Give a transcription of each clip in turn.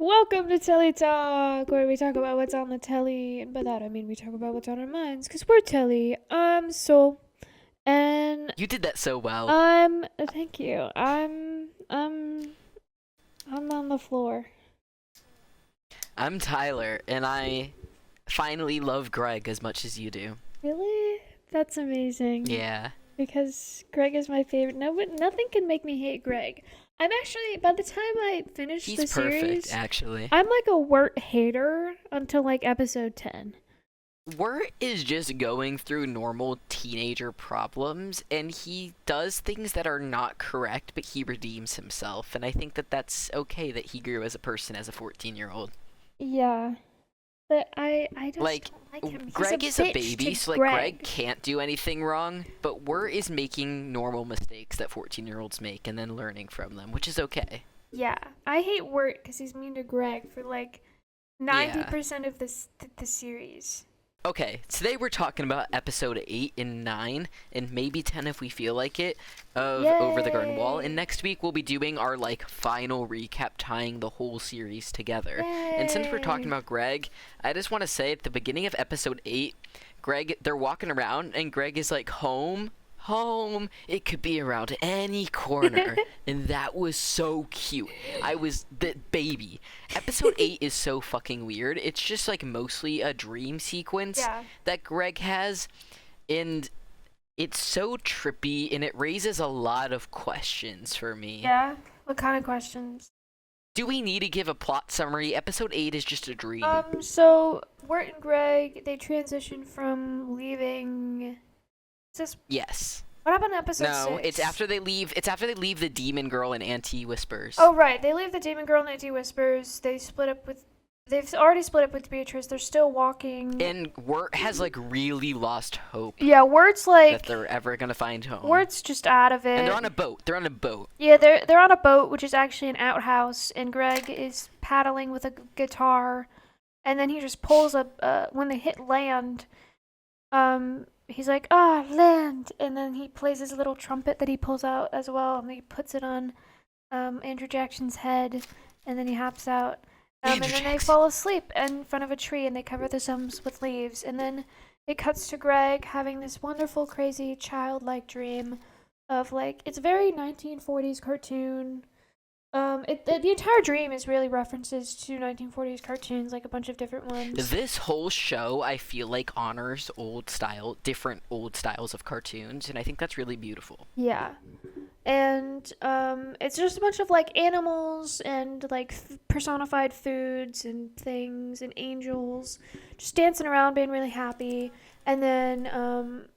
Welcome to Telly Talk, where we talk about what's on the telly, and by that I mean we talk about what's on our minds, cause we're Telly. Soul, and You did that so well. thank you. I'm on the floor. I'm Tyler, and I finally love Greg as much as you do. Really? That's amazing. Yeah. Because Greg is my favorite. No, but nothing can make me hate Greg. I'm actually, by the time I finish He's the perfect, series, actually. I'm like a Wirt hater until like episode 10. Wirt is just going through normal teenager problems, and he does things that are not correct, but he redeems himself, and I think that that's okay that he grew as a person as a 14-year-old. Yeah. But I just Like, don't like him. He's a Greg is a bitch baby, to so, like, Greg Greg. can't do anything wrong, but Wirt is making normal mistakes that 14-year-olds make and then learning from them, which is okay. Yeah, I hate Wirt because he's mean to Greg for like Yeah. 90% of the series. Okay, today we're talking about episode 8 and 9, and maybe 10 if we feel like it, of Over the Garden Wall. And Yay! next week we'll be doing our, final recap tying the whole series together. And since we're talking Yay! about Greg, I just want to say at the beginning of episode 8, Greg, they're walking around, and Greg is like, home? Home. It could be around any corner. And that was so cute. I was the baby. Episode 8 is so fucking weird. It's just like mostly a dream sequence Yeah. that Greg has, and it's so trippy and it raises a lot of questions for me. Yeah. What kind of questions? Do we need to give a plot summary? Episode 8 is just a dream. So Wirt and Greg they transition from leaving. Is this Yes. what happened in episode No, six? it's after they leave the demon girl and Auntie Whispers. Oh right, they leave the demon girl and Auntie Whispers. They split up with. They've already split up with Beatrice. They're still walking. And Wirt has like really lost hope Yeah, Wirt's that like they're ever gonna find home. Wirt's just out of And it. they're on a boat. They're on a boat. Yeah, they're on a boat, which is actually an outhouse, and Greg is paddling with a guitar, and then he just pulls up. When they hit land, he's like, land, and then he plays his little trumpet that he pulls out as well, and he puts it on, Andrew Jackson's head, and then he hops out. And Andrew then they Jackson. fall asleep in front of a tree, and they cover themselves with leaves, and then it cuts to Greg having this wonderful, crazy, childlike dream of like it's very 1940s cartoon. The entire dream is really references to 1940s cartoons, like a bunch of different ones. This whole show, I feel like, honors different old styles of cartoons, and I think that's really beautiful. Yeah, and it's just a bunch of like animals and like personified foods and things and angels, just dancing around, being really happy. And then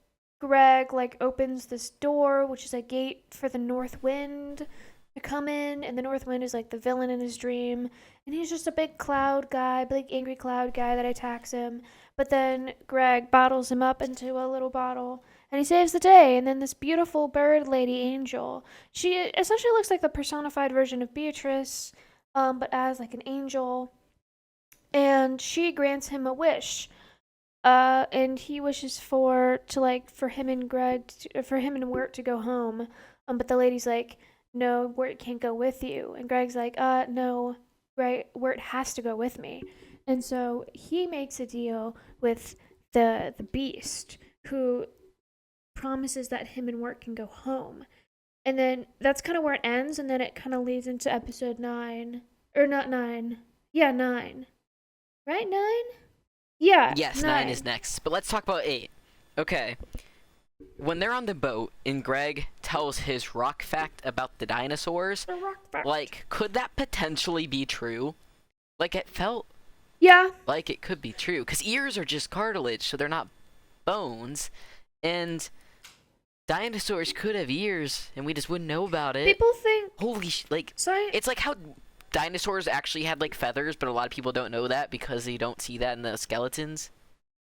Greg like opens this door, which is a gate for the North Wind to come in, and the North Wind is like the villain in his dream, and he's just a big cloud guy, big angry cloud guy that attacks him. But then Greg bottles him up into a little bottle, and he saves the day. And then this beautiful bird lady angel, she essentially looks like the personified version of Beatrice, but as like an angel, and she grants him a wish. And he wishes for him and for him and Wirt to go home. But the lady's like, no, Wirt can't go with you. And Greg's like, no, right, Wirt has to go with me. And so he makes a deal with the beast, who promises that him and Wirt can go home. And then that's kind of where it ends, and then it kind of leads into episode 9. Or not 9. Yeah, 9. Right? 9? Yeah, Yes, 9 is 9. next, but let's talk about 8. Okay. When they're on the boat and Greg tells his rock fact about the dinosaurs, The rock fact. like, could that potentially be true? Like, it felt Yeah. like it could be true, because ears are just cartilage, so they're not bones, and dinosaurs could have ears, and we just wouldn't know about it. People think Like, science. it's like how dinosaurs actually had, like, feathers, but a lot of people don't know that because they don't see that in the skeletons.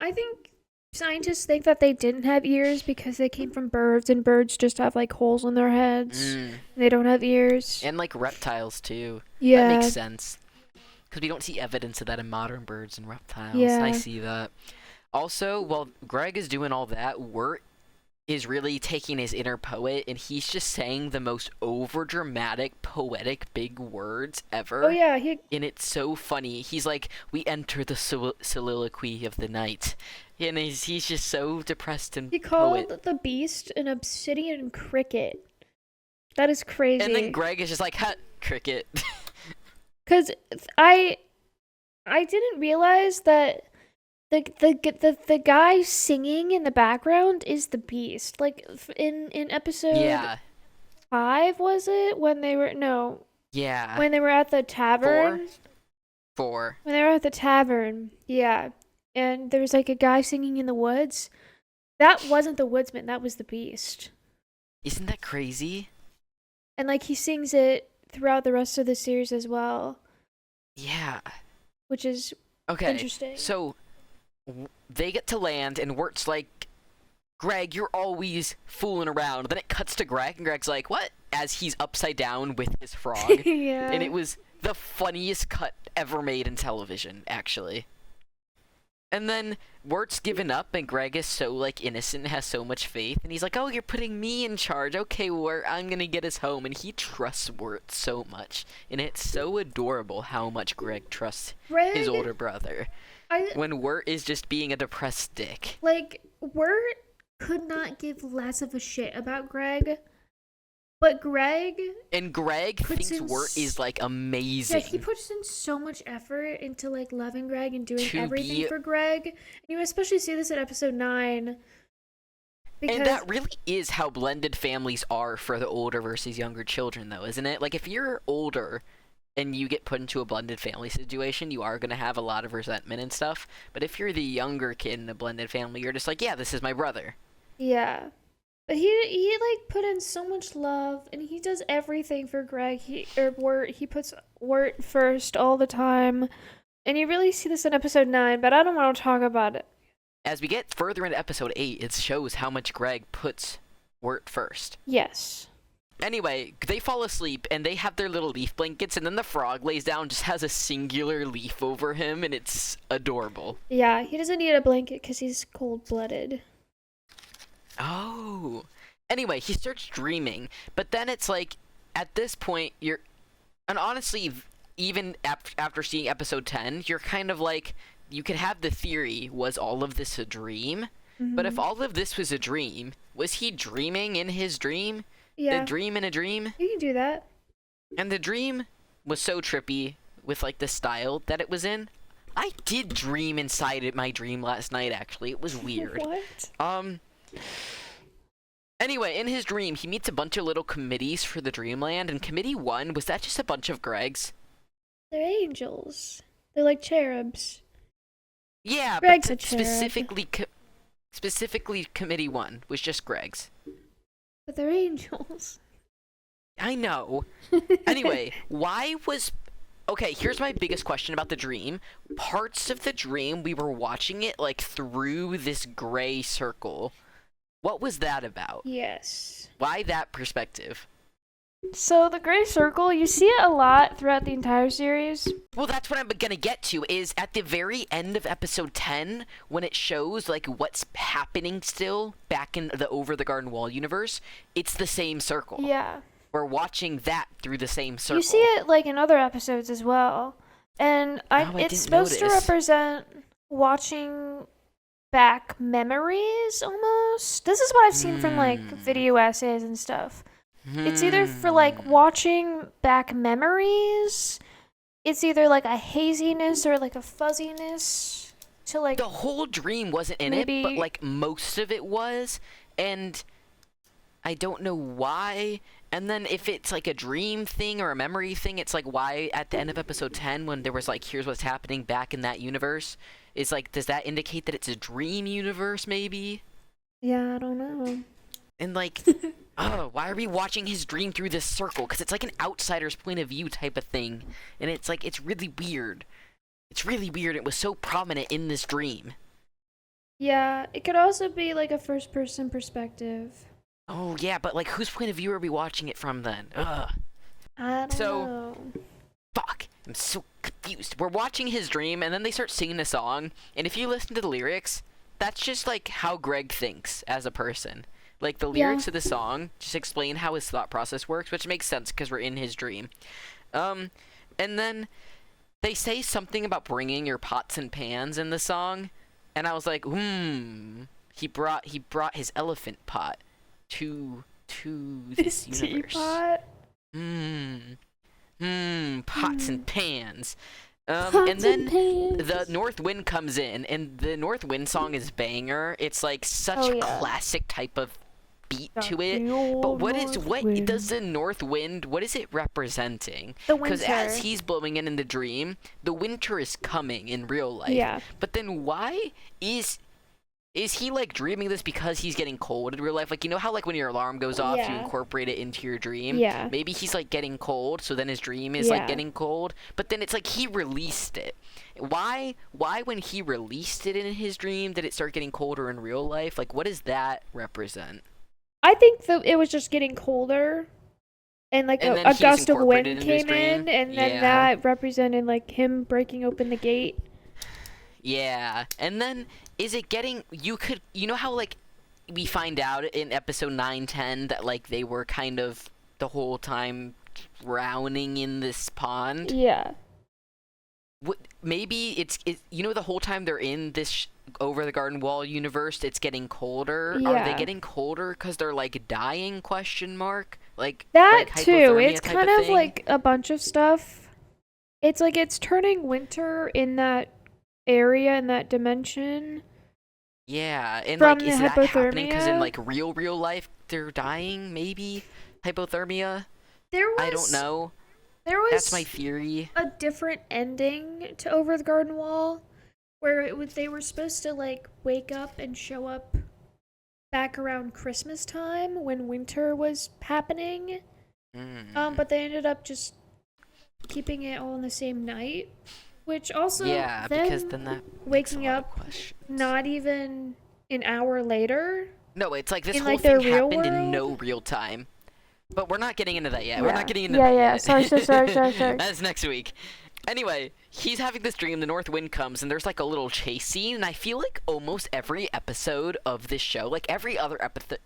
I think scientists think that they didn't have ears because they came from birds, and birds just have like holes in their heads. They don't have ears. And, like, reptiles, too. Yeah. That makes sense. Because we don't see evidence of that in modern birds and reptiles. Yeah. I see that. Also, while Greg is doing all that, Wirt is really taking his inner poet, and he's just saying the most over-dramatic, poetic, big words Oh ever. yeah, And it's so funny. He's like, we enter the soliloquy of the night. And he's just so depressed and he poet. called the beast an obsidian cricket. That is And then crazy. Greg is just like, "Hut, cricket." Cause I didn't realize that the guy singing in the background is the beast. Like in episode Yeah, 5, was it, when they were yeah. when they were at the tavern? 4. When they were at the tavern, yeah. And there was like a guy singing in the woods. That wasn't the woodsman, that was the beast. Isn't that crazy? And like he sings it throughout the rest of the series as well, Yeah. which is Okay, interesting. so they get to land, and Wirt's like, Greg, you're always fooling around. Then it cuts to Greg, and Greg's like, what? As he's upside down with his frog. Yeah. And it was the funniest cut ever made in television, actually. And then Wirt's given up, and Greg is so, like, innocent and has so much faith. And he's like, oh, you're putting me in charge. Okay, Wirt, I'm gonna get us home. And he trusts Wirt so much. And it's so adorable how much Greg trusts his older brother. When Wirt is just being a depressed dick. Like, Wirt could not give less of a shit about Greg. But Greg Thinks Wirt is, like, amazing. Yeah, he puts in so much effort into, like, loving Greg and doing To everything for Greg. And you especially see this in episode 9. And that really is how blended families are for the older versus younger children, though, isn't it? Like, if you're older and you get put into a blended family situation, you are going to have a lot of resentment and stuff. But if you're the younger kid in a blended family, you're just like, yeah, this is my brother. Yeah. But he like put in so much love, and he does everything for Greg. Wirt, he puts Wirt first all the time. And you really see this in episode 9, but I don't want to talk about it. As we get further into episode 8, it shows how much Greg puts Wirt first. Yes. Anyway, they fall asleep, and they have their little leaf blankets, and then the frog lays down, just has a singular leaf over him, and it's adorable. Yeah, he doesn't need a blanket because he's cold-blooded. Oh. Anyway, he starts dreaming, but then it's like, at this point, and honestly, even after seeing episode 10, you're kind of like, you could have the theory, was all of this a dream? Mm-hmm. But if all of this was a dream, was he dreaming in his dream? Yeah. The dream in a dream? You can do that. And the dream was so trippy with, like, the style that it was in. I did dream inside my dream last night, actually. It was weird. What? Anyway, in his dream, he meets a bunch of little committees for the Dreamland, and Committee 1, was that just a bunch of Gregs? They're angels. They're like cherubs. Yeah, Greg's but a cherub. specifically Committee 1 was just Greg's. But they're angels. I know. Anyway, okay, here's my biggest question about the dream. Parts of the dream, we were watching it, like, through this gray circle. What was that about? Yes. Why that perspective? So the gray circle, you see it a lot throughout the entire series. Well, that's what I'm gonna get to, is at the very end of episode 10, when it shows, like, what's happening still back in the Over the Garden Wall universe, it's the same circle. Yeah. We're watching that through the same circle. You see it, like, in other episodes as well. And it's supposed to represent watching back memories, almost. This is what I've seen from, like, video essays and stuff. It's either for, like, watching back memories. It's either, like, a haziness or, like, a fuzziness to, like... The whole dream wasn't in it, but, like, most of it was. And I don't know why. And then if it's, like, a dream thing or a memory thing, it's, like, why at the end of episode 10, when there was, like, here's what's happening back in that universe, is, like, does that indicate that it's a dream universe, maybe? Yeah, I don't know. And, like... Oh, why are we watching his dream through this circle? Because it's like an outsider's point of view type of thing. And it's like, it's really weird. It's really weird. It was so prominent in this dream. Yeah, it could also be like a first-person perspective. Oh, yeah, but like, whose point of view are we watching it from then? Ugh. I don't know. Fuck. I'm so confused. We're watching his dream, and then they start singing a song. And if you listen to the lyrics, that's just like how Greg thinks as a person. Like the Yeah. lyrics of the song just explain how his thought process works, which makes sense because we're in his dream. Um, and then they say something about bringing your pots and pans in the song, and I was like, he brought his elephant pot to This this universe. teapot. Pots and pans. And Pots then and pans. the North Wind comes in, and the North Wind song is banger. It's like such Oh, a yeah. classic type of beat Got to it. the But old what North does wind. the North Wind, what is it representing? The Because winter. as he's blowing in the dream, the winter is coming in real life. Yeah. But then why is he like dreaming this because he's getting cold in real life? Like, you know how like when your alarm goes off, you Yeah. incorporate it into your dream? Yeah. Maybe he's like getting cold, so then his dream is like Yeah. getting cold. But then it's like he released it. Why when he released it in his dream did it start getting colder in real life? Like, what does that represent? I think it was just getting colder, and like And then a he just gust of incorporated wind it into his came in, dream? and then Yeah. that represented like him breaking open the gate. Yeah. And then is it getting you know how like we find out in episode 9-10 that like they were kind of the whole time drowning in this pond? Yeah. Maybe it's you know the whole time they're in this over the garden wall universe it's getting colder. Are they Yeah. getting colder because they're like dying, question mark, like That like too. hypothermia It's type kind of thing? like a bunch of stuff. It's like it's turning winter in that area, in that dimension. Yeah, and From like the is that happening because in hypothermia? like real life they're dying, maybe hypothermia? There was I don't know. There was That's my theory. a different ending to Over the Garden Wall, where they were supposed to like wake up and show up back around Christmas time when winter was happening. But they ended up just keeping it all in the same night, which also Yeah, because then that makes a waking lot of up questions. not even an hour later. No, it's like this in, whole like, the thing real happened in no world? real time. But we're not getting into that yet. We're Yeah. not getting into Yeah, that yeah. yet. Sorry. That's next week. Anyway, he's having this dream, the North Wind comes, and there's like a little chase scene, and I feel like almost every episode of this show, like every other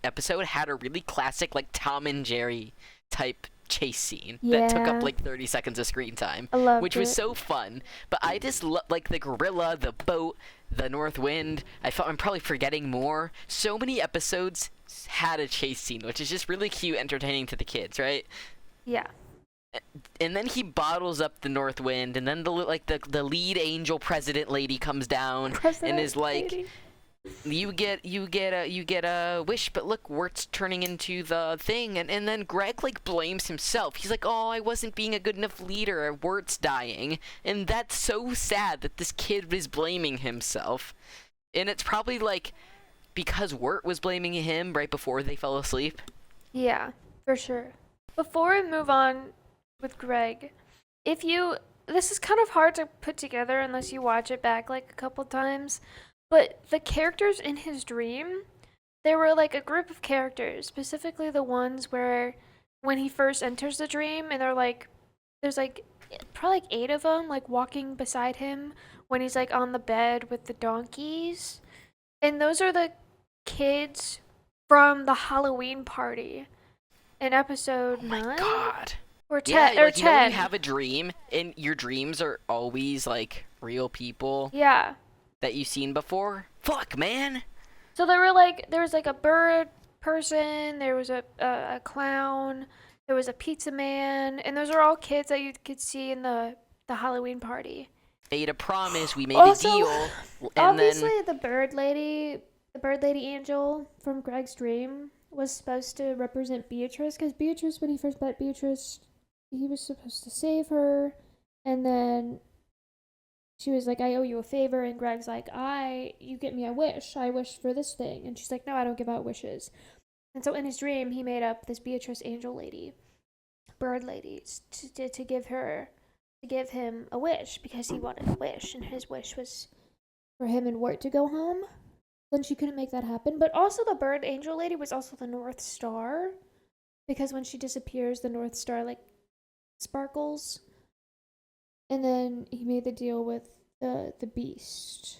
episode had a really classic, like Tom and Jerry type chase scene that took Yeah. up like 30 seconds of screen time, I loved which was it. so fun. But I just like the gorilla, the boat, the North Wind. I'm probably forgetting more. So many episodes had a chase scene, which is just really cute, entertaining to the kids, right? Yeah. And then he bottles up the North Wind, and then the lead angel president lady comes down and is like, Lady. you get a wish, but look, Wirt's turning into the thing, and then Greg like blames himself. He's like, oh, I wasn't being a good enough leader. Wirt's dying, and that's so sad that this kid is blaming himself, and it's probably like because Wirt was blaming him right before they fell asleep. Yeah, for sure. Before we move on with Greg, this is kind of hard to put together unless you watch it back like a couple times, but the characters in his dream, there were like a group of characters, specifically the ones where when he first enters the dream and there's like probably like 8 of them like walking beside him when he's like on the bed with the donkeys. And those are the kids from the Halloween party in episode Oh my 9 god. or Yeah, 10 or like you know when 10. you have a dream and your dreams are always like real people Yeah. that you've seen before. Fuck, man. So there was like a bird person, there was a clown, there was a pizza man, and those are all kids that you could see in the Halloween party. Made a promise, we made Also, a deal, and Obviously, then the bird lady angel from Greg's dream was supposed to represent Beatrice, because Beatrice, when he first met Beatrice, he was supposed to save her, and then she was like, I owe you a favor, and Greg's like, you get me a wish. I wish for this thing. And she's like, no, I don't give out wishes. And so in his dream, he made up this Beatrice angel lady, bird lady, to give him a wish, because he wanted a wish, and his wish was for him and Wirt to go home. Then she couldn't make that happen. But also the bird angel lady was also the North Star, because when she disappears, the North Star like sparkles. And then he made the deal with the beast.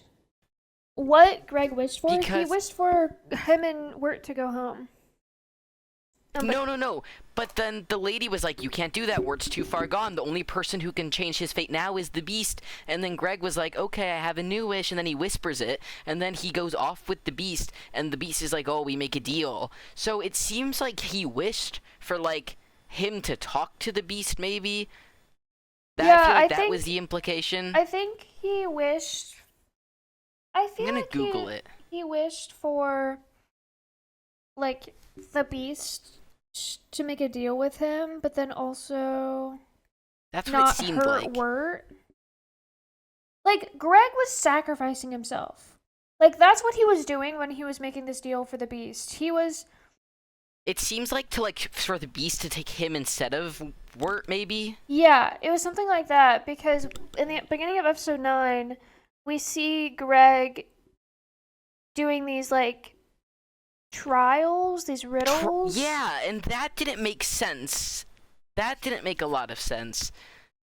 What Greg wished for? He Because- wished for him and Wirt to go home. No. But then the lady was like, you can't do that, word's too far gone. The only person who can change his fate now is the beast. And then Greg was like, okay, I have a new wish. And then he whispers it. And then he goes off with the beast. And the beast is like, oh, we make a deal. So it seems like he wished for, like, him to talk to the beast, maybe. I feel like that was the implication. I think he wished... I'm gonna Google it. He wished for, like, the beast to make a deal with him, but then also that's what not it seemed hurt like. Wirt. Like, Greg was sacrificing himself. Like, that's what he was doing when he was making this deal for the beast. It seems like for the beast to take him instead of Wirt, maybe? Yeah, it was something like that, because in the beginning of episode 9, we see Greg doing these, like, trials, these riddles. Yeah, and that didn't make sense. That didn't make a lot of sense.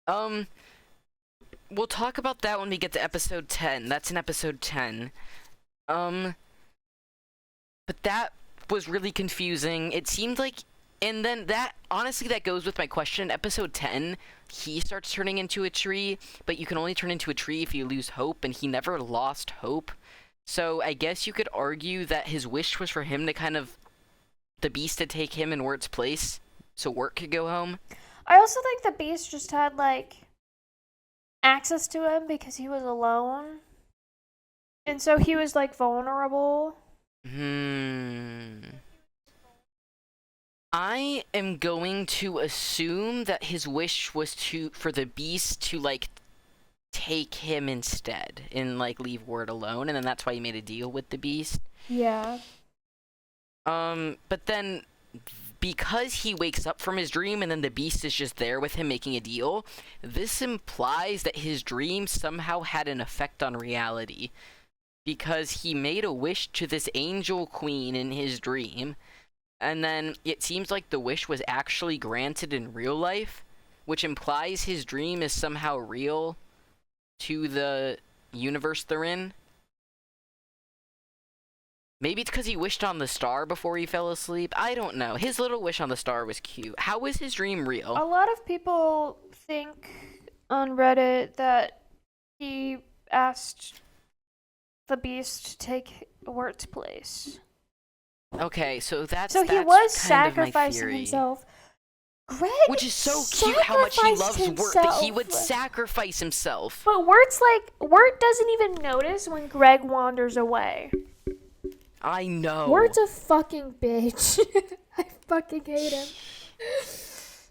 We'll talk about that when we get to episode 10. That's in episode 10. But that was really confusing. It seemed like, and then that, honestly, that goes with my question. Episode 10, he starts turning into a tree, but you can only turn into a tree if you lose hope, and he never lost hope. So I guess you could argue that his wish was for him to kind of, the beast to take him in Wirt's place, so Wirt could go home. I also think the beast just had, like, access to him because he was alone. And so he was, like, vulnerable. I am going to assume that his wish was for the beast to, like, take him instead and, like, leave Wirt alone, and then that's why he made a deal with the beast. Yeah. But then, because he wakes up from his dream and then the beast is just there with him making a deal, this implies that his dream somehow had an effect on reality. Because he made a wish to this angel queen in his dream, and then it seems like the wish was actually granted in real life, which implies his dream is somehow real to the universe they're in. Maybe it's because he wished on the star before he fell asleep. I don't know. His little wish on the star was cute. How was his dream real? A lot of people think on Reddit that he asked the beast to take Wirt's place. Okay, so that's he was kind of my sacrificing theory. himself. Greg, which is so cute how much he loves Wirt that he would sacrifice himself. But Wirt doesn't even notice when Greg wanders away. I know. Wirt's a fucking bitch. I fucking hate him.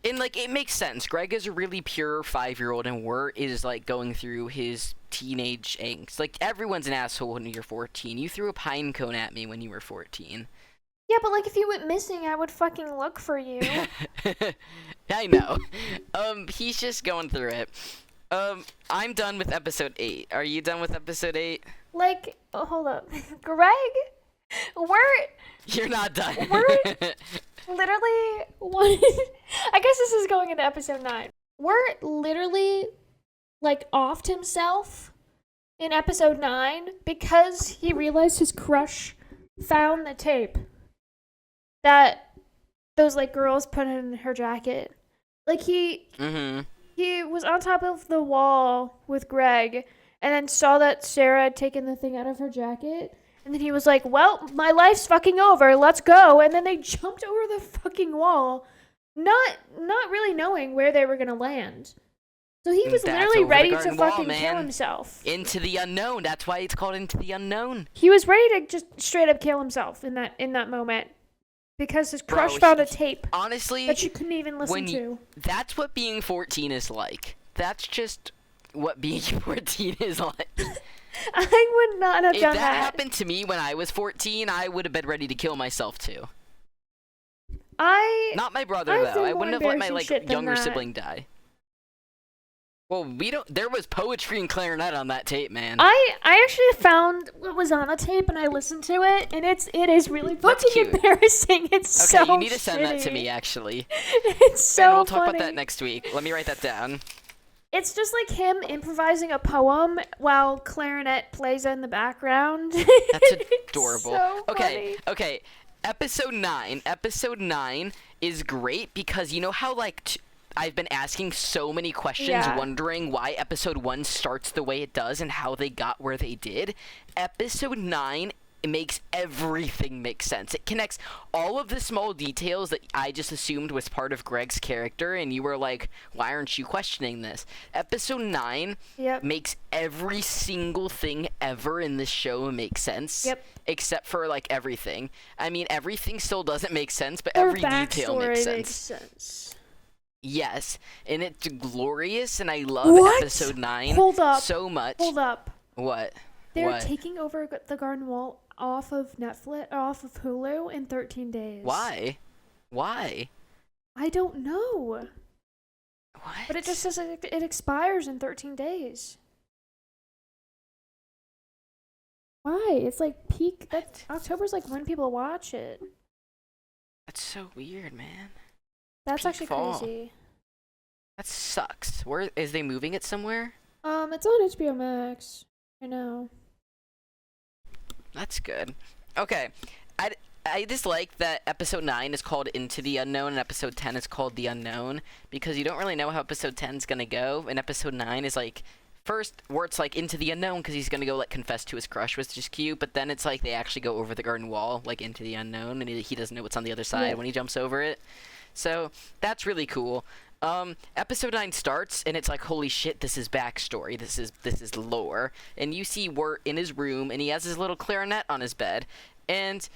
And, like, it makes sense. Greg is a really pure 5-year-old, and Wirt is, like, going through his teenage angst. Like, everyone's an asshole when you're 14. You threw a pine cone at me when you were 14. Yeah, but, like, if you went missing, I would fucking look for you. I know. He's just going through it. I'm done with episode 8. Are you done with episode 8? Like, hold up. Greg? Wirt? You're not done. Wirt literally wanted... I guess this is going into episode 9. Wirt literally, like, offed himself in episode 9 because he realized his crush found the tape that those, like, girls put in her jacket. Like, he was on top of the wall with Greg and then saw that Sarah had taken the thing out of her jacket. And then he was like, well, my life's fucking over. Let's go. And then they jumped over the fucking wall, not really knowing where they were going to land. So he was literally ready to fucking kill himself. Into the unknown. That's why it's called Into the Unknown. He was ready to just straight up kill himself in that moment. Because his crush found a tape. Honestly, that you couldn't even listen to. That's what being 14 is like. That's just what being 14 is like. I would not have done that. If that happened to me when I was 14, I would have been ready to kill myself too. Not my brother, though. I wouldn't have let my, like, younger sibling die. Well, there was poetry and clarinet on that tape, man. I actually found what was on the tape and I listened to it, and it is really fucking embarrassing. It's so Okay, you need to send shitty. that to me, actually. It's so and we'll talk funny. about that next week. Let me write that down. It's just like him improvising a poem while clarinet plays in the background. That's adorable. So okay, funny. okay. Episode 9. Episode 9 is great because you know how, like, I've been asking so many questions, Yeah. wondering why episode 1 starts the way it does and how they got where they did. Episode 9, it makes everything make sense. It connects all of the small details that I just assumed was part of Greg's character, and you were like, why aren't you questioning this? Episode 9 Yep. makes every single thing ever in this show make sense. Yep. Except for, like, everything. I mean, everything still doesn't make sense, but Their every detail makes backstory sense. Yes, and it's glorious, and I love What? episode 9 Hold up. so much. Hold up. What? They're What? taking over the Garden Wall off of Netflix, off of Hulu in 13 days. Why? Why? I don't know. What? But it just says it expires in 13 days. Why? It's like peak. That October's like when people watch it. That's so weird, man. That's Peak actually fall. crazy. That sucks. Where is they moving it somewhere? It's on HBO Max. I know. That's good. Okay. I just like that episode 9 is called Into the Unknown and episode 10 is called The Unknown because you don't really know how episode 10 is going to go, and episode 9 is like first where it's like into the unknown because he's going to go like confess to his crush, which is cute, but then it's like they actually go over the garden wall like into the unknown, and he doesn't know what's on the other side Yeah. when he jumps over it. So that's really cool. Episode 9 starts and it's like, holy shit, this is backstory, this is lore, and you see Wirt in his room and he has his little clarinet on his bed, and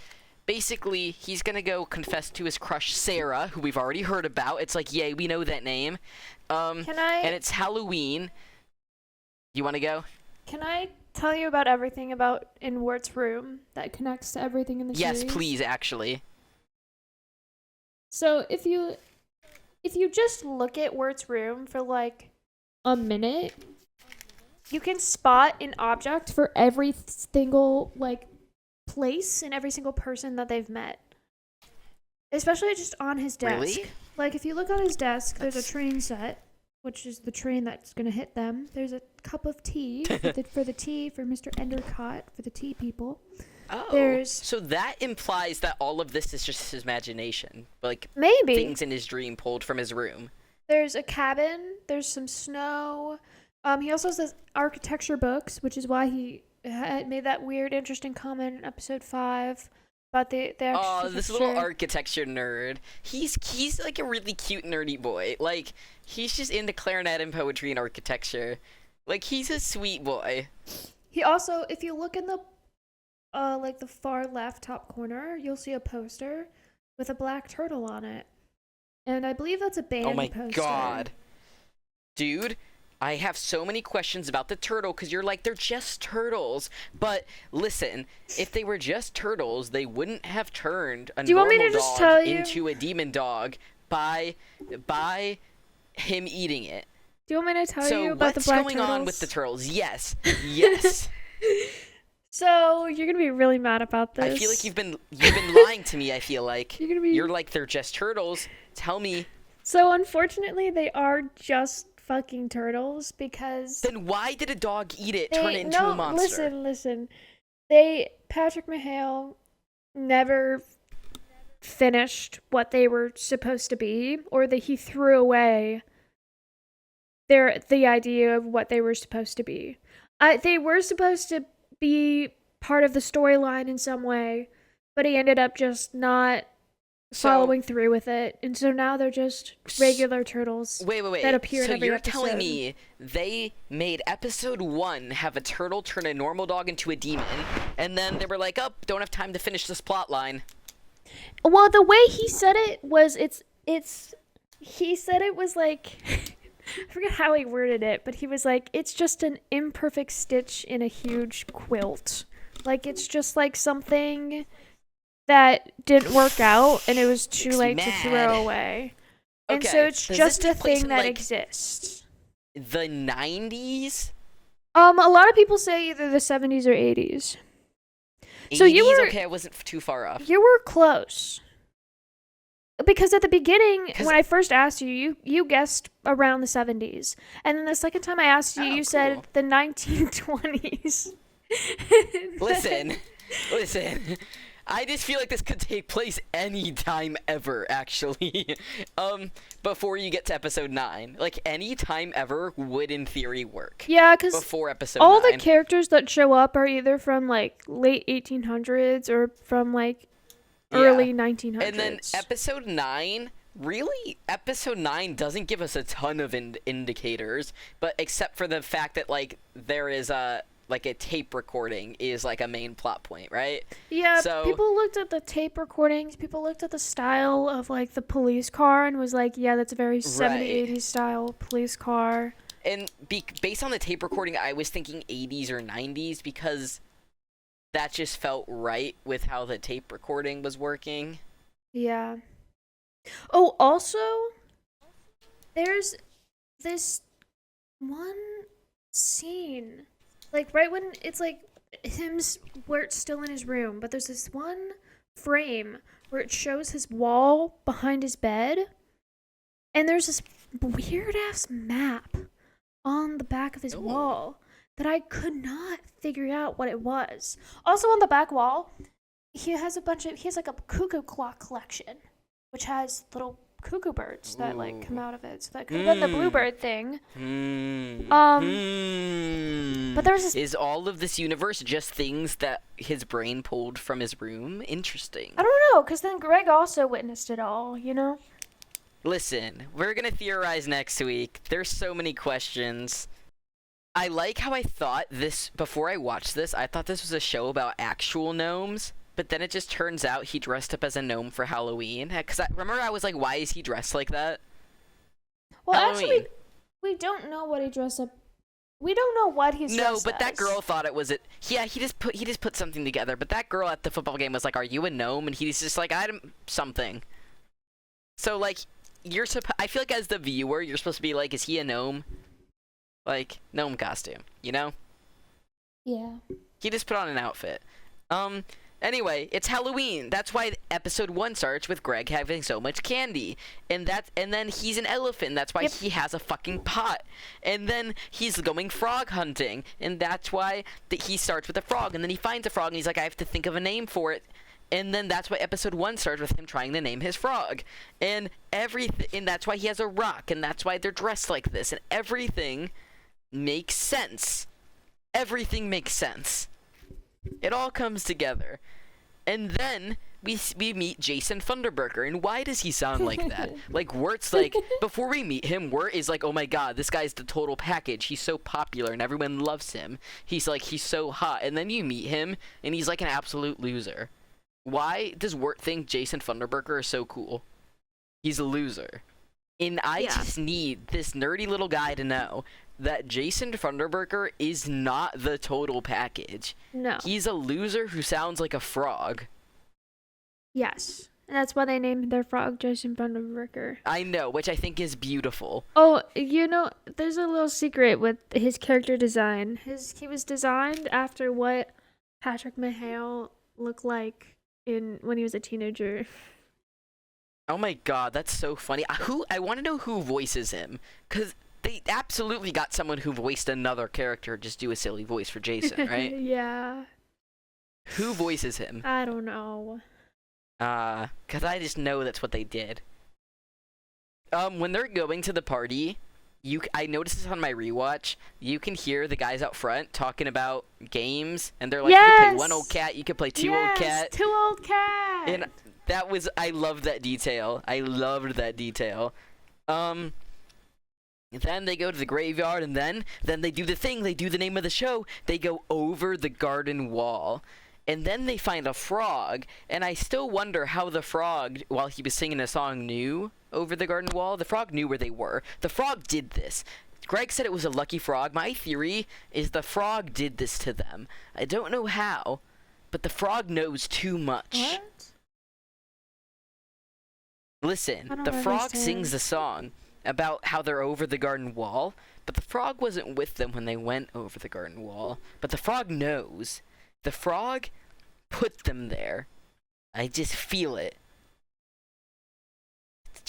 basically he's gonna go confess to his crush Sarah, who we've already heard about. It's like, yay, we know that name. Can I? And it's Halloween. You want to go? Can I tell you about everything about in Wirt's room that connects to everything in the Yes, series? please, actually. So if you just look at Wirt's room for like a minute, you can spot an object for every single like place and every single person that they've met. Especially just on his desk. Really? Like if you look on his desk, there's a That's- train set, which is the train that's gonna hit them. There's a cup of tea for the tea for Mr. Endercott, for the tea people. Oh, There's- so that implies that all of this is just his imagination, like Maybe. things in his dream pulled from his room. There's a cabin. There's some snow. He also has this architecture books, which is why he had made that weird, interesting comment in episode 5 about the Oh, this little architecture. architecture nerd. He's like a really cute nerdy boy. Like he's just into clarinet and poetry and architecture. Like he's a sweet boy. He also, if you look in the like the far left top corner, you'll see a poster with a black turtle on it, and I believe that's a band Oh my poster. god. Dude, I have so many questions about the turtle because you're like, they're just turtles. But listen, if they were just turtles, they wouldn't have turned a Do you want me normal to just dog tell you? into a demon dog by him eating it. Do you want me to tell So you about the what's black going turtles? on with the turtles? Yes. Yes. So you're gonna be really mad about this. I feel like you've been lying to me, I feel like. You're gonna be- You're like, they're just turtles. Tell me. So unfortunately, they are just fucking turtles because Then why did a dog eat it, turn it into no, a monster? Listen. Patrick Mahale never finished what they were supposed to be, or that he threw away the idea of what they were supposed to be. They were supposed to be part of the storyline in some way, but he ended up just not following through with it, and so now they're just regular turtles. Wait. that appear in So every you're telling episode. me they made episode 1 have a turtle turn a normal dog into a demon, and then they were like, oh, don't have time to finish this plot line. Well, the way he said it was he said it was like I forget how he worded it, but he was like, it's just an imperfect stitch in a huge quilt. Like it's just like something that didn't work out and it was too Makes me late to mad. throw away. And Okay, so it's does just this a take place thing in, that like, exists. The 90s? A lot of people say either the 70s or 80s. So 80s? you were- Okay, I wasn't too far off. You were close. Because at the beginning, 'Cause- when I first asked you, you guessed around the 70s. And then the second time I asked you, Oh, you said cool. the 1920s. Listen. I just feel like this could take place anytime ever, actually. Before you get to episode 9. Like, any time ever would, in theory, work. Yeah, because Before episode all 9. the characters that show up are either from, like, late 1800s or from, like, early 1900s. And then episode 9, really, episode 9 doesn't give us a ton of indicators, but except for the fact that, like, there is a tape recording is, like, a main plot point, right? Yeah, so, people looked at the tape recordings, people looked at the style of, like, the police car and was like, yeah, that's a very 70s, 80s style police car. And based on the tape recording, I was thinking 80s or 90s because that just felt right with how the tape recording was working. Yeah. Oh, also, there's this one scene, like, right when it's, like, where it's still in his room, but there's this one frame where it shows his wall behind his bed, and there's this weird-ass map on the back of his wall that I could not figure out what it was. Also, on the back wall, he has like a cuckoo clock collection, which has little cuckoo birds that like come out of it. So that could have been the bluebird thing. But there's this. Is all of this universe just things that his brain pulled from his room? Interesting. I don't know, because then Greg also witnessed it all, you know? Listen, we're gonna theorize next week. There's so many questions. I like how I thought this, before I watched this, I thought this was a show about actual gnomes. But then it just turns out he dressed up as a gnome for Halloween. Because I was like, why is he dressed like that? Well, Halloween. actually, we don't know what he dressed up. We don't know what he's dressed No, but as. that girl thought it was it. Yeah, he just put something together. But that girl at the football game was like, "Are you a gnome?" And he's just like, "I'm something." So like, I feel like as the viewer, you're supposed to be like, "Is he a gnome?" Like gnome costume, you know? Yeah. He just put on an outfit. Anyway, it's Halloween. That's why episode 1 starts with Greg having so much candy. And then he's an elephant. That's why he has a fucking pot. And then he's going frog hunting. And that's why he starts with a frog. And then he finds a frog and he's like, I have to think of a name for it. And then that's why episode 1 starts with him trying to name his frog. And that's why he has a rock. And that's why they're dressed like this. And everything makes sense. Everything makes sense. It all comes together. And then we meet Jason Funderburker. And why does he sound like that? Like, Wirt's like, before we meet him, Wirt is like, oh my god, this guy's the total package. He's so popular and everyone loves him. He's so hot. And then you meet him and he's like an absolute loser. Why does Wirt think Jason Funderburker is so cool? He's a loser. And I just need this nerdy little guy to know that Jason Funderburker is not the total package. No. He's a loser who sounds like a frog. Yes. And that's why they named their frog Jason Funderburker. I know, which I think is beautiful. Oh, you know, there's a little secret with his character design. He was designed after what Patrick Mahale looked like when he was a teenager. Oh my god, that's so funny. I want to know who voices him, because they absolutely got someone who voiced another character just do a silly voice for Jason, right? Yeah. Who voices him? I don't know. Because I just know that's what they did. When they're going to the party, I noticed this on my rewatch, you can hear the guys out front talking about games, and they're like, you can play one old cat, you can play two old cat. 2 old cat! And I loved that detail. I loved that detail. Then they go to the graveyard, and then they do the thing. They do the name of the show. They go over the garden wall. And then they find a frog. And I still wonder how the frog, while he was singing a song, knew over the garden wall. The frog knew where they were. The frog did this. Greg said it was a lucky frog. My theory is the frog did this to them. I don't know how, but the frog knows too much. What? Listen, the frog sings a song about how they're over the garden wall, but the frog wasn't with them when they went over the garden wall. But the frog knows. The frog put them there. I just feel it.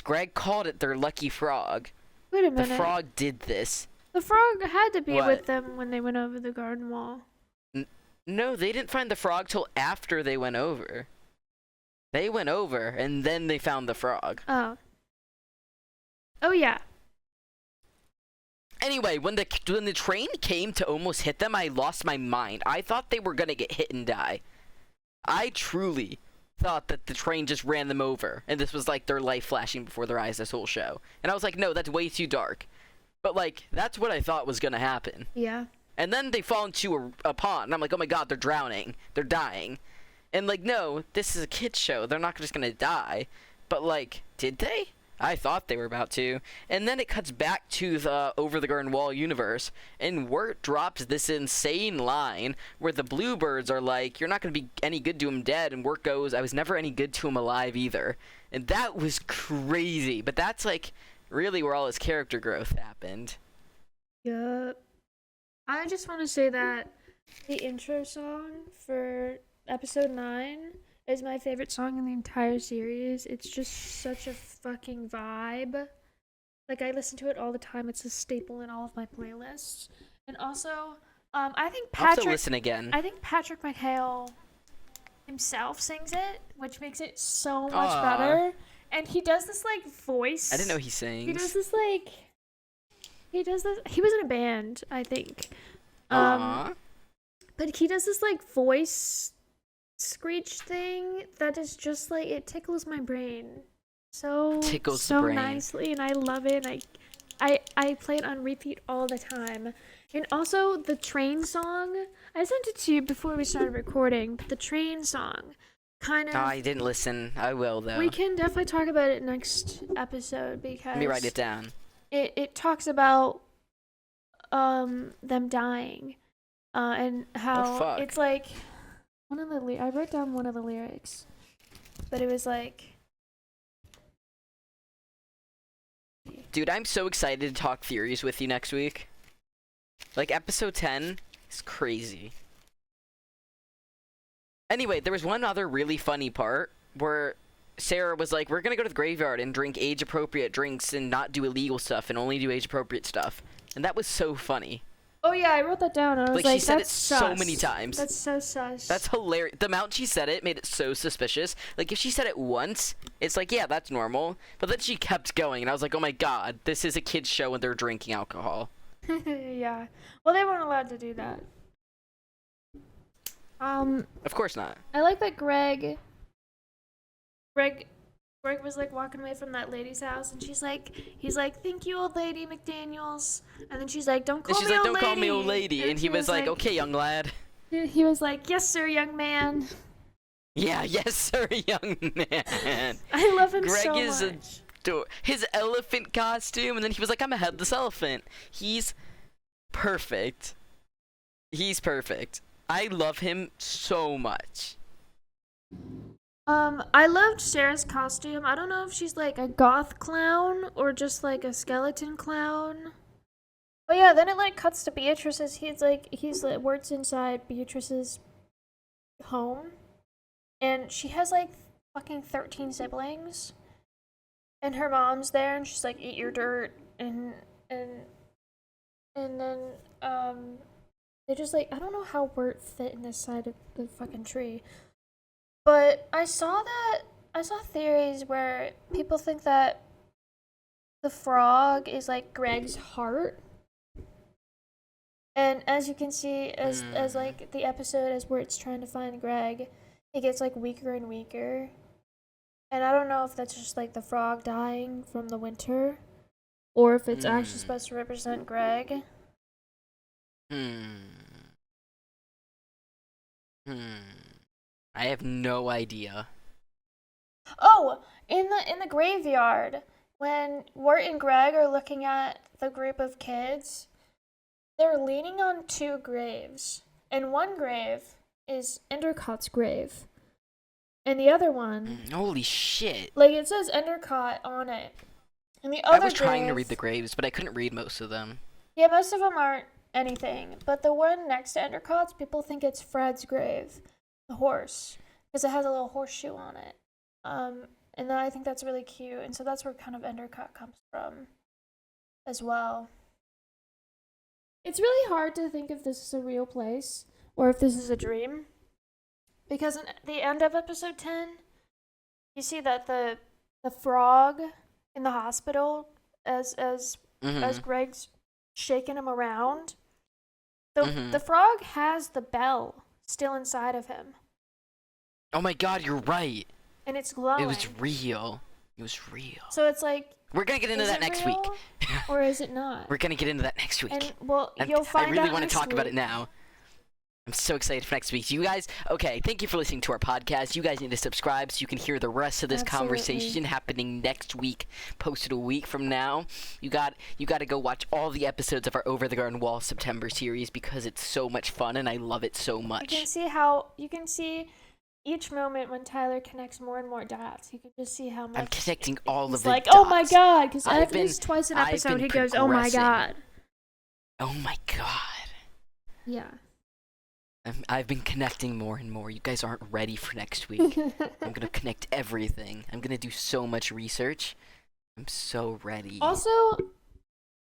Greg called it their lucky frog. Wait a minute. The frog did this. The frog had to be with them when they went over the garden wall. No, they didn't find the frog till after they went over. They went over, and then they found the frog. Oh. Oh yeah. Anyway, when the train came to almost hit them, I lost my mind. I thought they were gonna get hit and die. I truly thought that the train just ran them over, and this was like their life flashing before their eyes this whole show. And I was like, no, that's way too dark. But like, that's what I thought was gonna happen. Yeah. And then they fall into a pond, and I'm like, oh my god, they're drowning. They're dying. And like, no, this is a kid's show. They're not just gonna die. But like, did they? I thought they were about to. And then it cuts back to the Over the Garden Wall universe, and Wirt drops this insane line where the bluebirds are like, you're not gonna be any good to him dead, and Wirt goes, I was never any good to him alive either. And that was crazy. But that's like really where all his character growth happened. Yup. I just want to say that the intro song for episode 9 is my favorite song in the entire series. It's just such a fucking vibe. Like, I listen to it all the time. It's a staple in all of my playlists. And also, I think I'll have to Patrick listen again. I think Patrick McHale himself sings it, which makes it so much Aw. better. And he does this like voice. I didn't know he sings. He does this like he was in a band, I think. Aww. But he does this like voice screech thing that is just like, it tickles my brain Tickles the so brain. nicely, and I love it. I play it on repeat all the time. And also the train song, I sent it to you before we started recording, but the train song kind of, I didn't listen. I will though. we can definitely talk about it next episode, because Let me write it down. it talks about them dying, and how fuck. it's like one of the I wrote down one of the lyrics, but it was like, Dude, I'm so excited to talk theories with you next week. Like, episode 10 is crazy. Anyway, there was one other really funny part where Sarah was like, we're gonna go to the graveyard and drink age-appropriate drinks and not do illegal stuff and only do age-appropriate stuff. And that was so funny. oh yeah, I wrote that down, and I was Like, like, she said that's it so sus. many times. That's so sus. That's hilarious. The amount she said it made it so suspicious. Like, if she said it once, it's like, yeah, that's normal. But then she kept going, and I was like, oh my god, this is a kid's show and they're drinking alcohol. Yeah. Well, they weren't allowed to do that. Of course not. I like that Greg was like walking away from that lady's house, and he's like, thank you, old lady McDaniels. And then she's like, don't And call she's me like, old don't lady. call me old lady. And he was like, okay, young lad. He was like, yes, sir, young man. Yeah, yes, sir, young man. I love him Greg so is much. his elephant costume, and then he was like, I'm a headless elephant. He's perfect. He's perfect. I love him so much. I loved Sarah's costume. I don't know if she's like a goth clown or just like a skeleton clown. Oh yeah, then it like cuts to Beatrice's. He's like works inside Beatrice's home, and she has like fucking 13 siblings, and her mom's there, and she's like, eat your dirt, and then they just like, I don't know how Wirt fit in this side of the fucking tree. But I saw theories where people think that the frog is like Greg's heart. And as you can see, as like the episode, as Wirt's trying to find Greg, it gets like weaker and weaker. And I don't know if that's just like the frog dying from the winter, or if it's actually supposed to represent Greg. I have no idea. Oh, in the graveyard, when Wirt and Greg are looking at the group of kids, they're leaning on two graves. And one grave is Endercott's grave. And the other one, Holy shit. like, it says Endercott on it. And the I other was trying to grave- read the graves, but I couldn't read most of them. Yeah, most of them aren't anything. But the one next to Endercott's, people think it's Fred's grave, the horse, because it has a little horseshoe on it. And then I think that's really cute. And so that's where kind of Endercott comes from as well. It's really hard to think if this is a real place or if this is a dream. Because in the end of episode 10, you see that the frog in the hospital as Mm-hmm. Greg's shaking him around. The Mm-hmm. frog has the bell still inside of him, Oh my God, you're right. and it's It was glowing. real. It was real. So it's like, We're gonna get into is that it next week. real or is it not? We're gonna get into that next And week. well, you'll I find really out want to next talk about it week. now. I'm so excited for next week. You guys, okay, thank you for listening to our podcast. You guys need to subscribe so you can hear the rest of this Absolutely. conversation happening next week, posted a week from now. You got to go watch all the episodes of our Over the Garden Wall September series because it's so much fun and I love it so much. You can see each moment when Tyler connects more and more dots. You can just see how much I'm connecting all he's of the like, dots. oh my God, because I've at been- least twice an I've episode been he goes, oh my progressing. God. Oh my God. Yeah. I've been connecting more and more. You guys aren't ready for next week. I'm gonna connect everything. I'm gonna do so much research. I'm so ready. Also,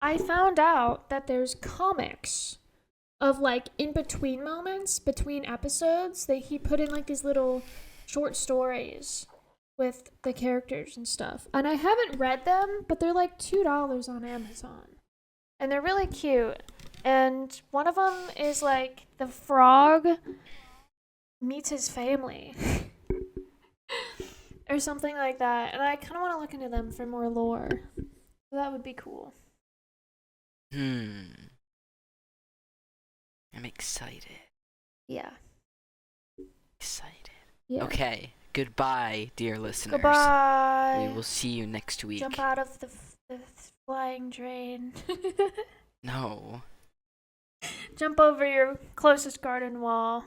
I found out that there's comics of like in between moments between episodes that he put in like these little short stories with the characters and stuff. And I haven't read them, but they're like $2 on Amazon. And they're really cute. And one of them is like the frog meets his family. Or something like that. And I kind of want to look into them for more lore. So that would be cool. I'm excited. Yeah. Excited. Yeah. Okay. Goodbye, dear listeners. Goodbye. We will see you next week. Jump out of the flying train. No. Jump over your closest garden wall.